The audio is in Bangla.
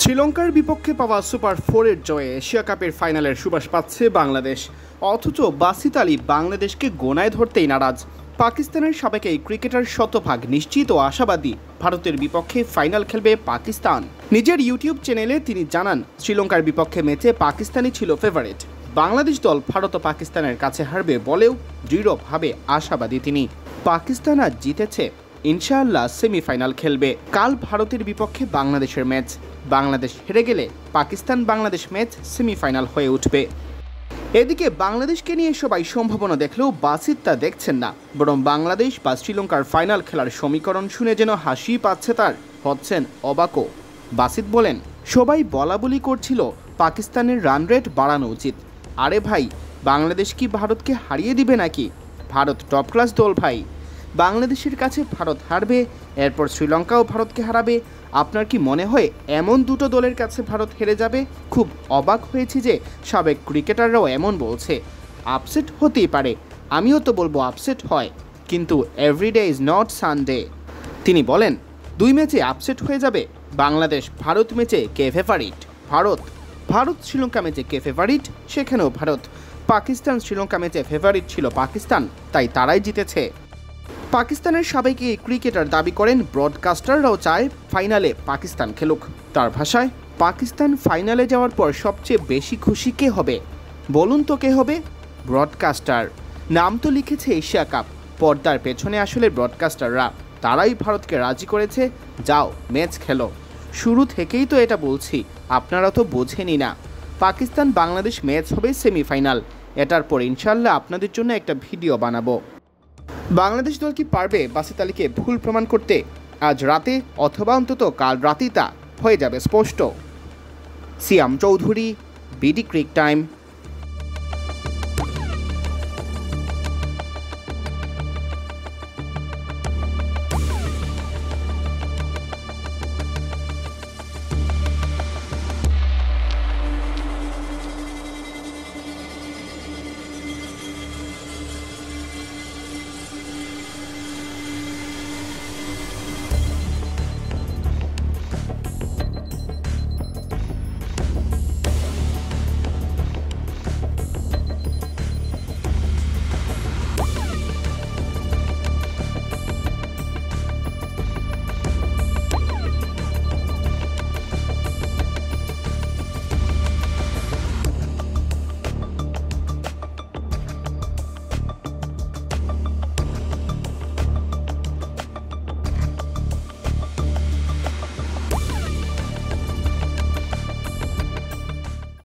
শ্রীলঙ্কার বিপক্ষে পাওয়া সুপার 4-এর জয়ে এশিয়া কাপের ফাইনালের সুবাস পাচ্ছে বাংলাদেশ। অথচ বাসিত আলী বাংলাদেশকে গোনায় ধরতেই নারাজ। পাকিস্তানের সাবেক এই ক্রিকেটার শতভাগ নিশ্চিত ও আশাবাদী ভারতের বিপক্ষে ফাইনাল খেলবে পাকিস্তান। নিজের ইউটিউব চ্যানেলে তিনি জানান, শ্রীলঙ্কার বিপক্ষে ম্যাচে পাকিস্তানই ছিল ফেভারিট। বাংলাদেশ দল ভারত ও পাকিস্তানের কাছে হারবে বলেও দৃঢ়ভাবে আশাবাদী তিনি। পাকিস্তান আজ জিতেছে, ইনশাআল্লাহ সেমিফাইনাল খেলবে। কাল ভারতের বিপক্ষে বাংলাদেশের ম্যাচ। বাংলাদেশ হেরে গেলে পাকিস্তান বাংলাদেশ ম্যাচ সেমিফাইনাল হয়ে উঠবে। এদিকে বাংলাদেশকে নিয়ে সবাই সম্ভাবনা দেখলেও বাসিত তা দেখছেন না, বরং বাংলাদেশ বা শ্রীলঙ্কার ফাইনাল খেলার সমীকরণ শুনে যেন হাসি পাচ্ছে তার, হচ্ছেন অবাকও। বাসিত বলেন, সবাই বলাবলি করছিল পাকিস্তানের রান রেট বাড়ানো উচিত। আরে ভাই, বাংলাদেশ কি ভারতকে হারিয়ে দিবে নাকি? ভারত টপ ক্লাস দল ভাই। বাংলাদেশের কাছে ভারত হারবে, এরপর শ্রীলঙ্কাও ভারতকে হারাবে। আপনার কি মনে হয় এমন দুটো দলের কাছে ভারত হেরে যাবে? খুব অবাক হয়েছি যে সাবেক ক্রিকেটাররাও এমন বলছে। আপসেট হতেই পারে, আমিও তো বলবো আপসেট হয়, কিন্তু এভরিডে ইজ নট সানডে। তিনি বলেন, দুই ম্যাচে আপসেট হয়ে যাবে। বাংলাদেশ ভারত ম্যাচে কে ফেভারিট? ভারত শ্রীলঙ্কা ম্যাচে কে ফেভারিট? সেখানেও ভারত। পাকিস্তান শ্রীলঙ্কা ম্যাচে ফেভারিট ছিল পাকিস্তান, তাই তারাই জিতেছে। পাকিস্তানের সাবেক এই ক্রিকেটার দাবি করেন, ব্রডকাস্টাররাও চায় ফাইনালে পাকিস্তান খেলুক। তার ভাষায়, পাকিস্তান ফাইনালে যাওয়ার পর সবচেয়ে বেশি খুশি কে হবে? বলুন তো কে হবে? ব্রডকাস্টার। নাম তো লিখেছে এশিয়া কাপ, পর্দার পেছনে আসলে ব্রডকাস্টাররা। তারাই ভারতকে রাজি করেছে, যাও ম্যাচ খেলো। শুরু থেকেই তো এটা বলছি, আপনারা তো বোঝেনই না। পাকিস্তান বাংলাদেশ ম্যাচ হবে সেমিফাইনাল। এটার পর ইনশাল্লাহ আপনাদের জন্য একটা ভিডিও বানাবো। বাংলাদেশ দল কি পারবে বাসিত আলীকে ভুল প্রমাণ করতে? আজ রাতে অথবা অন্তত কাল রাতেই তা হয়ে যাবে স্পষ্ট। সিয়াম চৌধুরী, বিডি ক্রিক টাইম।